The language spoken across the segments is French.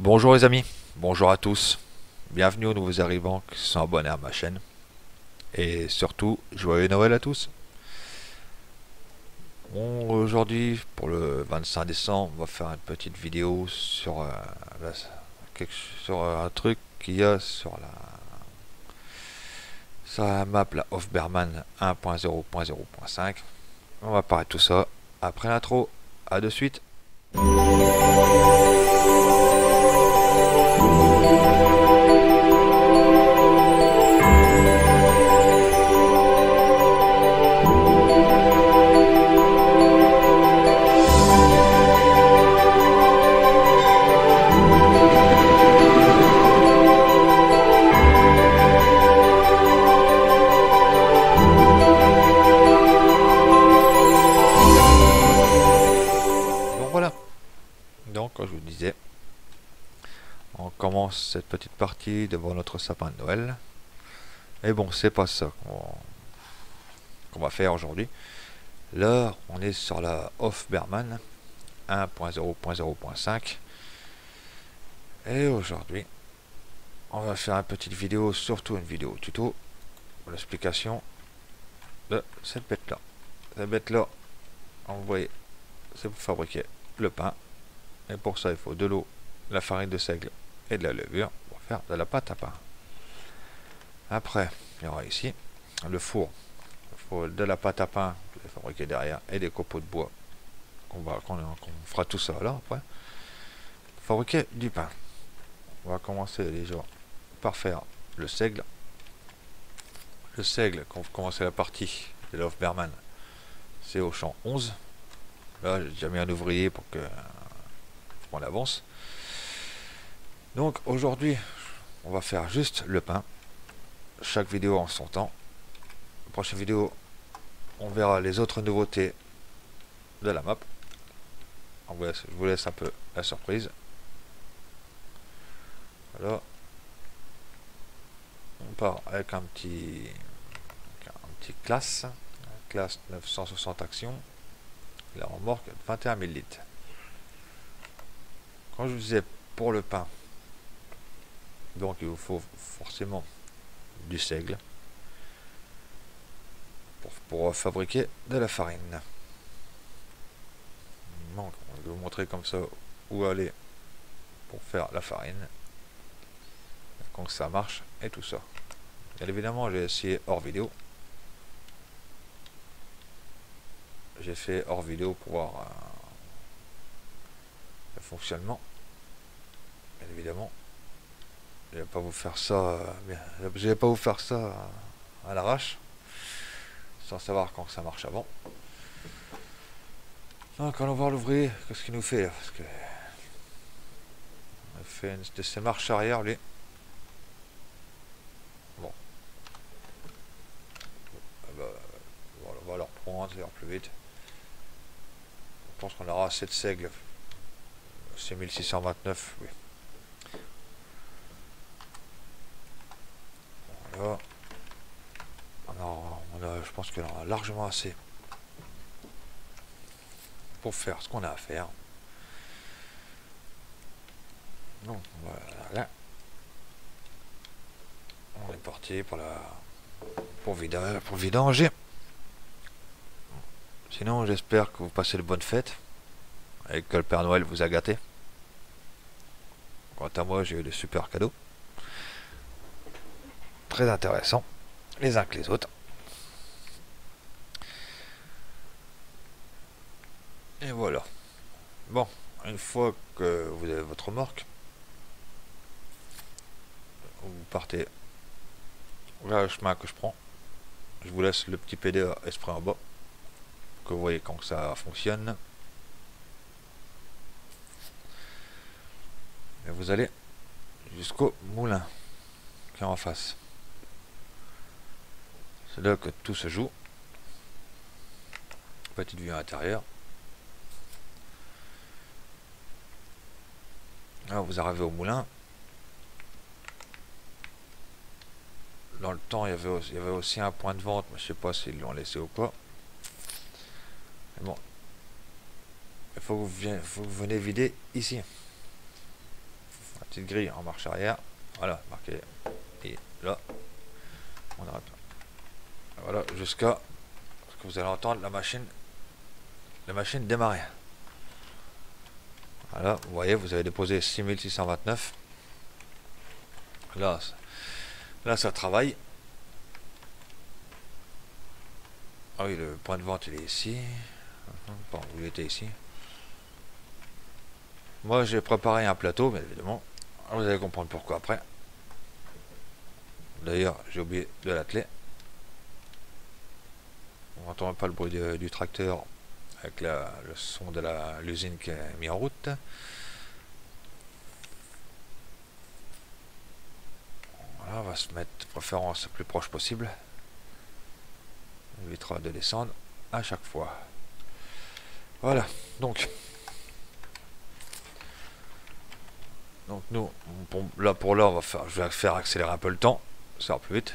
Bonjour les amis, bonjour à tous, bienvenue aux nouveaux arrivants qui sont abonnés à ma chaîne et surtout joyeux Noël à tous. Aujourd'hui pour le 25 décembre on va faire une petite vidéo sur, sur un truc qu'il y a sur la map la Hofberman 1.0.0.5. On va parler de tout ça après l'intro, à de suite. Donc voilà, donc comme je vous disais, on commence cette petite partie devant notre sapin de Noël. Mais bon, c'est pas ça qu'on va faire aujourd'hui. Là, on est sur la Hofberman 1.0.0.5. Et aujourd'hui, on va faire une petite vidéo, surtout une vidéo tuto, pour l'explication de cette bête-là. Cette bête-là, vous voyez, c'est pour fabriquer le pain. Et pour ça, il faut de l'eau, la farine de seigle et de la levure pour faire de la pâte à pain. Après, il y aura ici le four. Il faut de la pâte à pain que je vais fabriquer derrière et des copeaux de bois. Qu'on fera tout ça là après. Fabriquer du pain. On va commencer déjà par faire le seigle. Le seigle, quand vous commencez la partie de l'Hofberman, c'est au champ 11. Là, j'ai déjà mis un ouvrier pour qu'on avance. Donc aujourd'hui, on va faire juste le pain. Chaque vidéo en son temps. La prochaine vidéo, on verra les autres nouveautés de la map. Je vous laisse un peu la surprise. Voilà. On part avec un petit classe 960 actions. La remorque 21 000 litres. Quand je vous disais pour le pain, donc il vous faut forcément du seigle pour fabriquer de la farine. Donc, on va vous montrer comme ça où aller pour faire la farine, quand ça marche et tout ça. Bien évidemment, j'ai essayé hors vidéo. J'ai fait hors vidéo pour voir le fonctionnement. Bien évidemment, je vais pas vous faire ça. Je vais pas vous faire ça à l'arrache, sans savoir quand ça marche avant. Donc, allons voir l'ouvrier. Qu'est-ce qu'il nous fait là, parce que on a fait une de ses marches arrière, lui. Bon, bah, voilà, on va le reprendre, ça ira plus vite. Je pense qu'on aura assez de seigle. C'est 1629, oui. Voilà. Je pense qu'il y en aura largement assez pour faire ce qu'on a à faire. Donc voilà. On est parti pour vidanger. Sinon, j'espère que vous passez de bonnes fêtes et que le Père Noël vous a gâté. Quant à moi, j'ai eu de super cadeaux. Très intéressants, les uns que les autres. Et voilà. Bon, une fois que vous avez votre remorque, vous partez vers le chemin que je prends. Je vous laisse le petit PDA exprès en bas, que vous voyez quand ça fonctionne. Et vous allez jusqu'au moulin qui est en face. C'est là que tout se joue. Petite vue à l'intérieur. Là, vous arrivez au moulin. Dans le temps, il y avait aussi un point de vente, mais je sais pas s'ils l'ont laissé ou pas. Mais bon, il faut que vous venez vider ici. petite grille en marche arrière. Voilà, marqué. Et là, on arrête. Voilà, jusqu'à ce que vous allez entendre la machine démarrer. Voilà, vous voyez, vous avez déposé 6629. Là, ça travaille. Ah oui, le point de vente il est ici. Bon, il était ici. Moi j'ai préparé un plateau, bien évidemment. Vous allez comprendre pourquoi après. D'ailleurs, j'ai oublié de l'atteler. On n'entend pas le bruit du tracteur avec le son de l'usine qui est mis en route. Voilà, on va se mettre de préférence le plus proche possible. On évitera de descendre à chaque fois. Voilà, donc nous, pour là, je vais faire accélérer un peu le temps, ça va plus vite.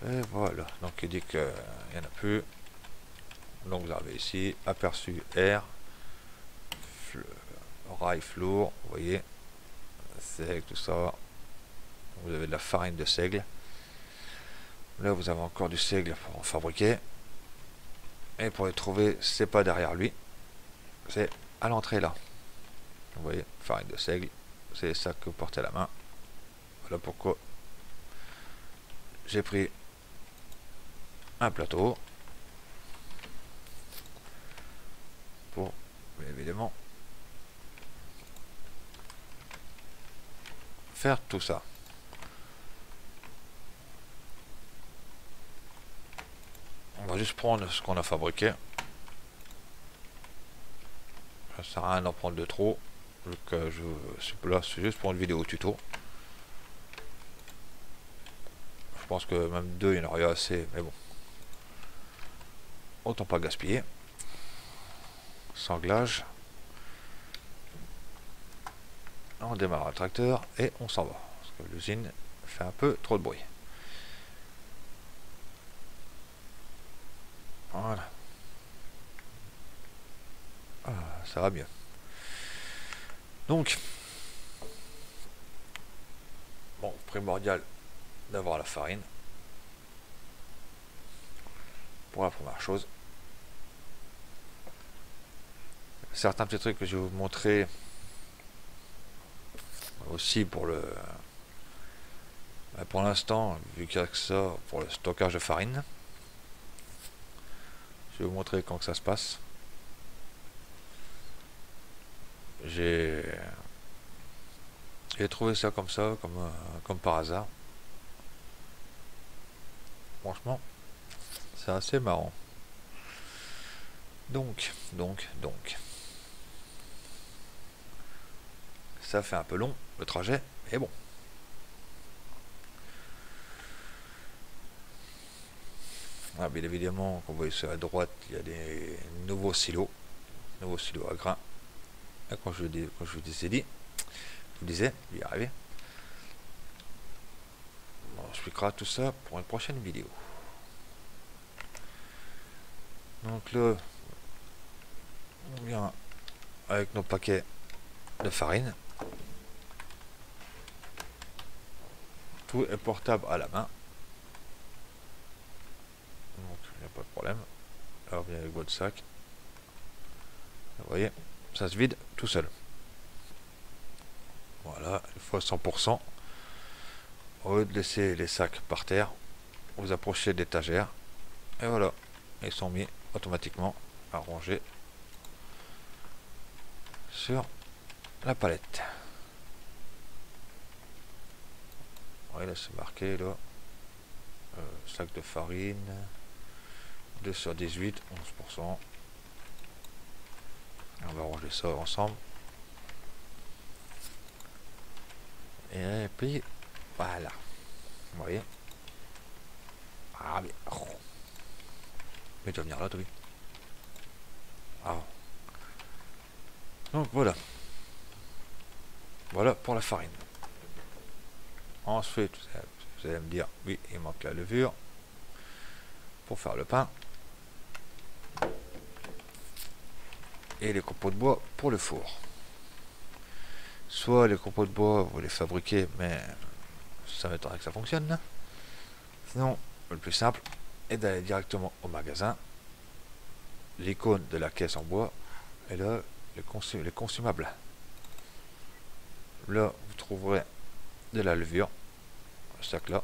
Et voilà, donc il dit qu'il n'y en a plus. Donc vous avez ici, aperçu R, rail flour, vous voyez, seigle, tout ça. Vous avez de la farine de seigle. Là vous avez encore du seigle pour en fabriquer. Et pour les trouver, c'est pas derrière lui, c'est à l'entrée là. Vous voyez, farine de seigle, c'est ça que vous portez à la main. Voilà pourquoi j'ai pris un plateau pour, bien évidemment, faire tout ça. On va juste prendre ce qu'on a fabriqué. Ça sert à rien d'en prendre de trop. Là, c'est juste pour une vidéo tuto. Je pense que même deux, il y en aurait assez, mais bon. Autant pas gaspiller. Sanglage. On démarre le tracteur et on s'en va. Parce que l'usine fait un peu trop de bruit. Voilà. Ah, ça va mieux. Donc, bon, primordial d'avoir la farine. Pour la première chose. Certains petits trucs que je vais vous montrer aussi pour l'instant, vu qu'il y a que ça pour le stockage de farine. Je vais vous montrer quand que ça se passe. J'ai trouvé ça comme ça, comme par hasard. Franchement, c'est assez marrant. Donc. Ça fait un peu long, le trajet, mais bon. Ah, bien évidemment, comme vous voyez sur la droite, il y a des nouveaux silos à grains. Et quand je vous disais, j'y arrivé. On expliquera tout ça pour une prochaine vidéo. Donc là, on vient avec nos paquets de farine. Tout est portable à la main. Donc il n'y a pas de problème. Alors bien avec votre sac. Vous voyez, ça se vide tout seul. Voilà, une fois 100%. Au lieu de laisser les sacs par terre, vous approchez de l'étagère. Et voilà, ils sont mis automatiquement à ranger sur la palette. Ouais, là c'est marqué là. Sac de farine. 2 sur 18, 11%. On va ranger ça ensemble. Et puis voilà. Vous voyez. Ah mais. Oh. Mais tu vas venir là, Toby. Ah. Donc voilà. Voilà pour la farine. Ensuite, vous allez me dire, oui, il manque la levure pour faire le pain. Et les copeaux de bois pour le four. soit les copeaux de bois, vous les fabriquez, mais ça m'étonnerait que ça fonctionne. Sinon, le plus simple est d'aller directement au magasin, l'icône de la caisse en bois, et là, les consumables. Là, vous trouverez de la levure, ce sac là,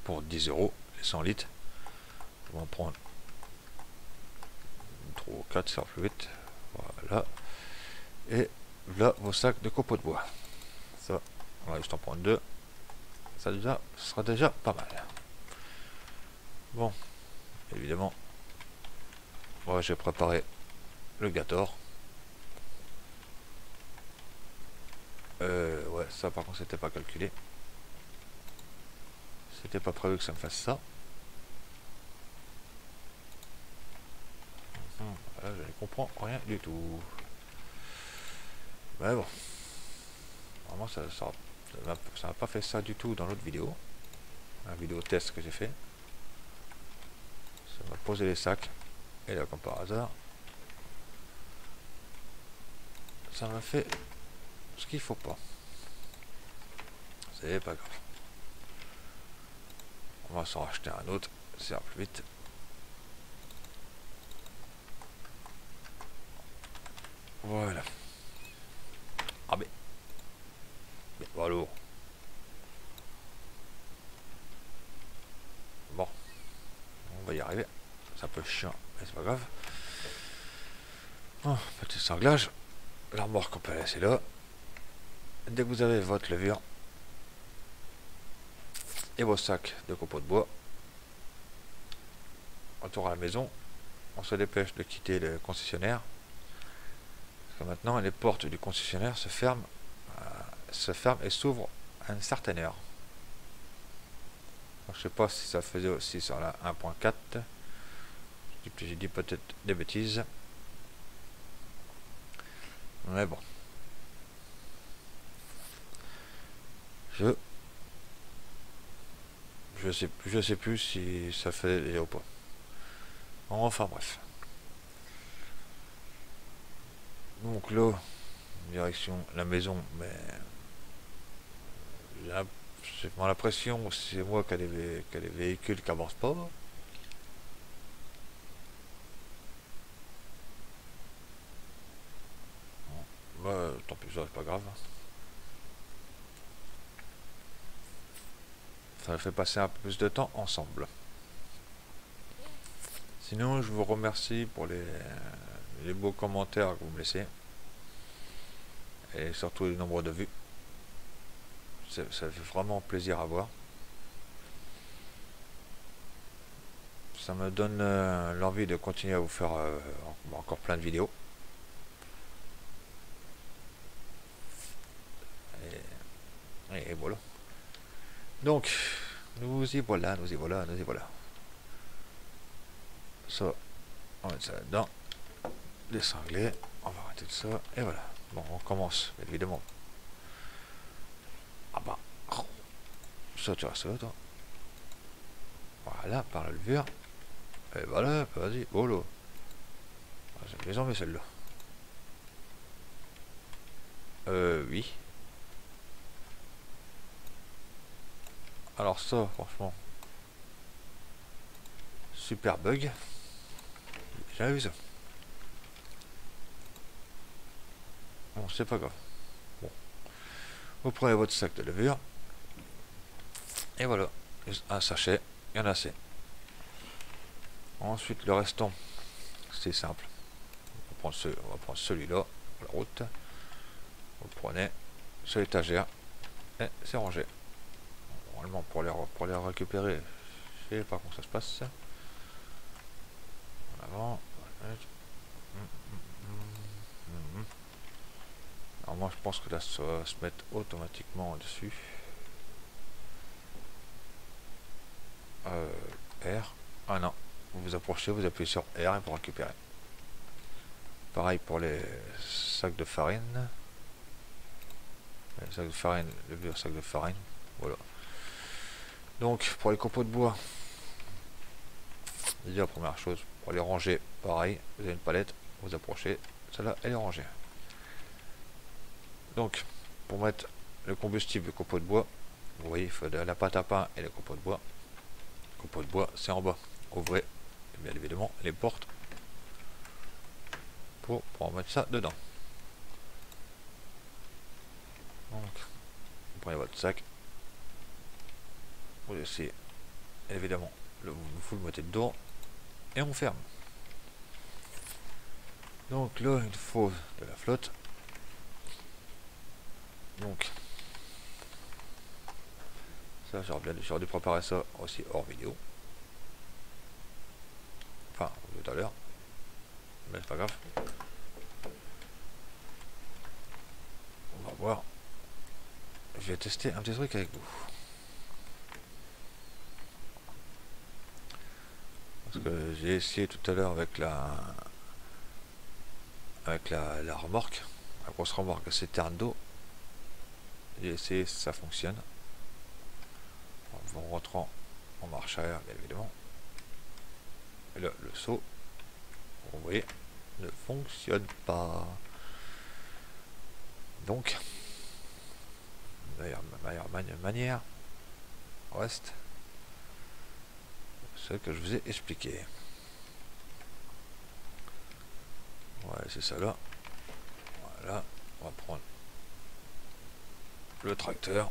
pour 10 euros, les 100 litres. On va en prendre 3 ou 4, ça va plus vite. Voilà. Et là, vos sacs de copeaux de bois. Ça, on va juste en prendre 2. Ça déjà, ce sera déjà pas mal. Bon, évidemment, moi j'ai préparé le Gator. Ouais, ça par contre c'était pas calculé. C'était pas prévu que ça me fasse ça. Là, je ne comprends rien du tout. Mais bon, vraiment ça m'a pas fait ça du tout dans l'autre vidéo. La vidéo test que j'ai fait. Ça m'a posé les sacs. Et là, comme par hasard, ça m'a fait ce qu'il faut pas. C'est pas grave. On va s'en racheter un autre. Ça ira plus vite. Voilà. Ah mais voilà. Bon. On va y arriver. C'est un peu chiant, mais c'est pas grave. Oh, petit sanglage. La remorque on peut la laisser là. Dès que vous avez votre levure et vos sacs de copeaux de bois, retour à la maison, on se dépêche de quitter le concessionnaire. Parce que maintenant les portes du concessionnaire se ferment et s'ouvrent à une certaine heure. Alors, je sais pas si ça faisait aussi sur la 1.4. J'ai dit peut-être des bêtises. Mais bon. Je sais plus si ça fait déjà ou pas. Enfin bref. Donc là, direction la maison, mais j'ai l'impression que c'est moi qui a les véhicules qui avancent pas. Bah, tant pis, ça c'est pas grave. Ça fait passer un peu plus de temps ensemble. Sinon, je vous remercie pour les beaux commentaires que vous me laissez. Et surtout le nombre de vues. Ça fait vraiment plaisir à voir. Ça me donne l'envie de continuer à vous faire encore plein de vidéos. Et voilà. Donc, nous y voilà. Ça, on va mettre ça là-dedans. Les cinglés, on va arrêter de ça. Et voilà. Bon, on commence, évidemment. Ah bah, ça tu restes là, toi. Voilà, par la levure. Et voilà, vas-y, oh là. J'ai bien envie celle-là. Oui. Alors ça, franchement, super bug. J'ai jamais vu ça. Bon, c'est pas grave. Bon. Vous prenez votre sac de levure. Et voilà. Un sachet, il y en a assez. Ensuite, le restant, c'est simple. On va prendre celui-là, la route. Vous prenez sur l'étagère. Et c'est rangé. Normalement, pour les récupérer, je sais pas comment ça se passe. En avant. Alors moi je pense que là ça va se mettre automatiquement dessus. R. Ah non. Vous vous approchez, vous appuyez sur R pour récupérer. Pareil pour les sacs de farine. Les sacs de farine, le vieux sac de farine. Voilà. Donc pour les copeaux de bois, déjà première chose, pour les ranger, pareil, vous avez une palette, vous approchez, celle-là elle est rangée. Donc, pour mettre le combustible, le copeau de bois, vous voyez, il faut de la pâte à pain et le copeau de bois. Le copeau de bois, c'est en bas. Ouvrez, bien évidemment, les portes pour mettre ça dedans. Donc, vous prenez votre sac, vous laissez évidemment vous le mettez dedans et on ferme. Donc là, il faut de la flotte. Donc, ça, j'aurais dû préparer ça aussi hors vidéo. Enfin, tout à l'heure. Mais c'est pas grave. On va voir. Je vais tester un petit truc avec vous. Parce que j'ai essayé tout à l'heure avec la remorque, la grosse remorque citerne d'eau. J'ai essayé, ça fonctionne. En rentrant en marche arrière, bien évidemment. Et là, le saut, vous voyez, ne fonctionne pas. Donc, meilleure manière reste ce que je vous ai expliqué. Ouais, c'est ça là. Voilà, on va prendre le tracteur.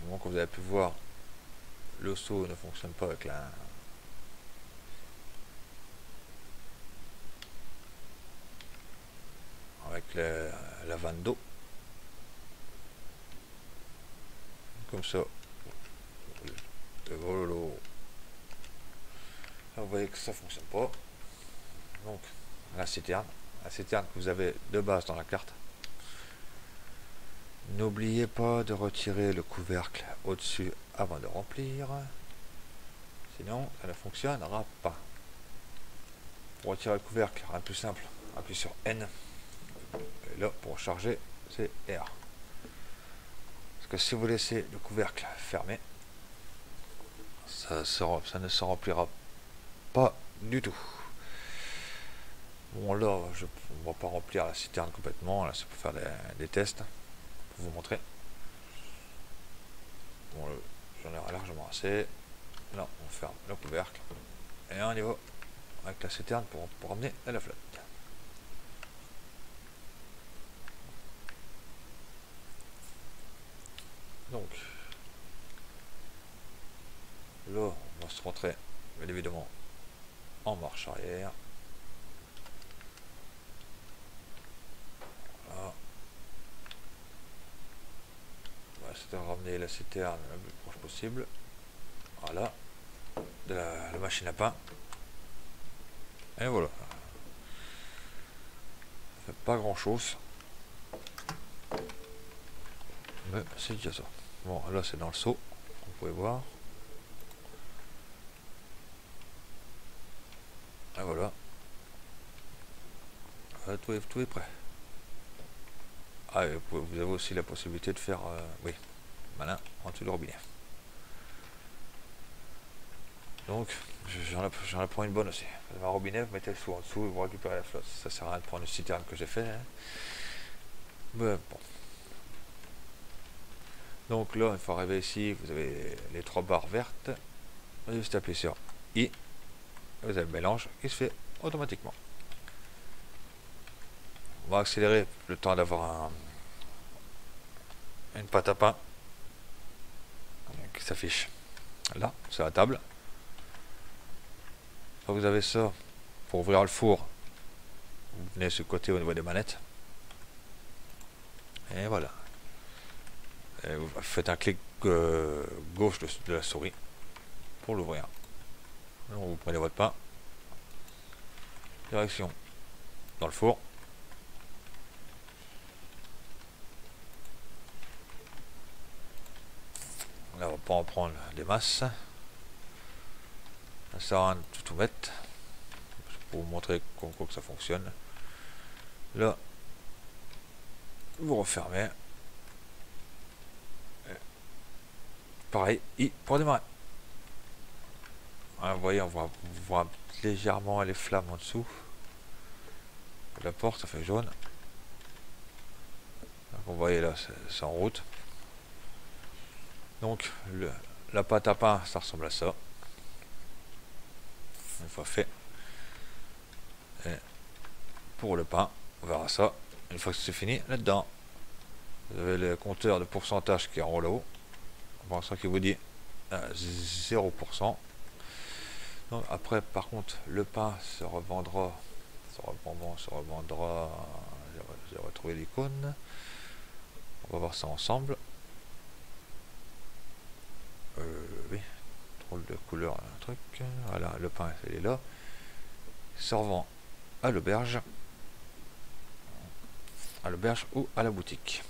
Donc, comme vous avez pu voir, le saut ne fonctionne pas avec la vanne d'eau. Comme ça. Là, vous voyez que ça fonctionne pas. Donc, la citerne que vous avez de base dans la carte. N'oubliez pas de retirer le couvercle au-dessus avant de remplir. Sinon, ça ne fonctionnera pas. Pour retirer le couvercle, rien de plus simple. Appuyez sur N. Et là, pour charger, c'est R. Parce que si vous laissez le couvercle fermé, ça ne se remplira pas du tout. Bon, là, on ne va pas remplir la citerne complètement. Là, c'est pour faire des tests. Pour vous montrer. Bon, j'en ai largement assez. Là, on ferme le couvercle. Et on y va avec la citerne pour amener à la flotte. Donc, là, on va se rentrer, bien évidemment, en marche arrière. Voilà. C'est de ramener la citerne le plus proche possible. Voilà. De la machine à pain. Et voilà. Ça fait pas grand chose. Mais c'est déjà ça. Bon, là c'est dans le seau. Vous pouvez voir. Et voilà. Tout est prêt. Ah, et vous avez aussi la possibilité de faire, oui, malin, en dessous du robinet. Donc, j'en prends une bonne aussi. Vous avez un robinet, vous mettez le seau en dessous et vous récupérez la flotte. Ça sert à rien de prendre une citerne que j'ai fait. Hein. Mais bon. Donc là, il faut arriver ici, vous avez les 3 barres vertes. Vous avez juste appuyer sur I. Vous avez le mélange qui se fait automatiquement. On va accélérer le temps d'avoir une pâte à pain qui s'affiche là, sur la table. Vous avez ça pour ouvrir le four. Vous venez sur le côté au niveau des manettes. Et voilà. Et vous faites un clic gauche de la souris pour l'ouvrir. Donc vous prenez votre pain. Direction dans le four. Là, on va pas en prendre des masses. Ça sert à rien de tout mettre. Pour vous montrer que ça fonctionne. Là, vous refermez. Et pareil, I pour démarrer. Voilà, vous voyez, on voit légèrement les flammes en dessous. La porte, ça fait jaune. Donc, vous voyez là, c'est en route. Donc, la pâte à pain, ça ressemble à ça. Une fois fait. Et pour le pain, on verra ça. Une fois que c'est fini, là-dedans, vous avez le compteur de pourcentage qui est en haut là-haut. Bon, ça qui vous dit 0%. Donc, après, par contre, le pain se revendra. Se revendra. J'ai retrouvé l'icône. On va voir ça ensemble. Oui, drôle de couleur, un truc. Voilà, le pain, il est là. Il se revend à l'auberge. À l'auberge ou à la boutique.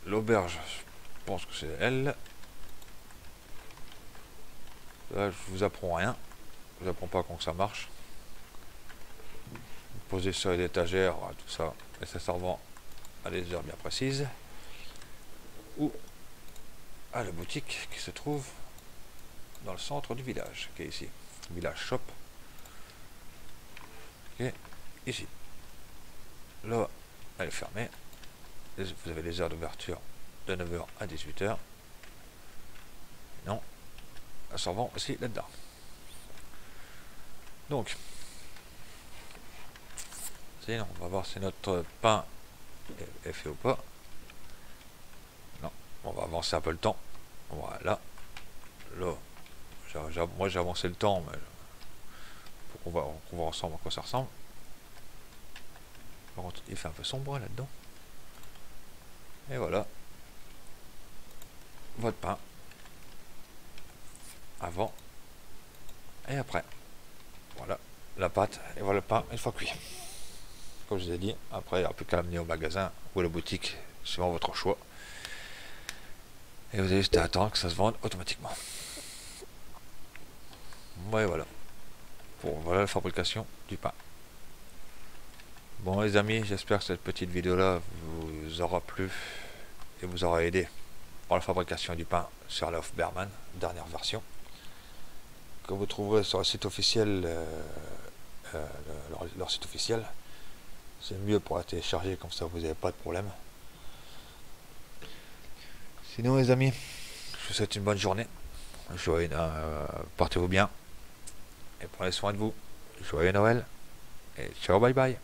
L'auberge, je pense que c'est elle. Là, je vous apprends rien. Je vous apprends pas comment ça marche. Vous posez sur les étagères, tout ça, et ça se revend à des heures bien précises. Ou à la boutique qui se trouve dans le centre du village, qui est ici. Village Shop. Qui est ici. Là, elle est fermée. Vous avez les heures d'ouverture de 9h à 18h. Non, elle s'en vend aussi là-dedans. Donc, sinon, on va voir si notre pain est fait ou pas. Non, on va avancer un peu le temps. Voilà. Là, moi j'ai avancé le temps, mais on va voir ensemble à quoi ça ressemble. Par contre, il fait un peu sombre là-dedans. Et voilà. Votre pain. Avant et après. Voilà la pâte et voilà le pain une fois cuit. Comme je vous ai dit, après il n'y a plus qu'à l'amener au magasin ou à la boutique, suivant votre choix. Et vous avez juste à attendre que ça se vende automatiquement. Ouais, voilà. Voilà la fabrication du pain. Bon les amis, j'espère que cette petite vidéo là vous aura plu et vous aura aidé pour la fabrication du pain sur la Hofberman, dernière version, que vous trouverez sur le site officiel, leur site officiel. C'est mieux pour la télécharger, comme ça vous n'avez pas de problème. Sinon les amis, je vous souhaite une bonne journée. Portez-vous bien et prenez soin de vous. Joyeux Noël et ciao, bye bye.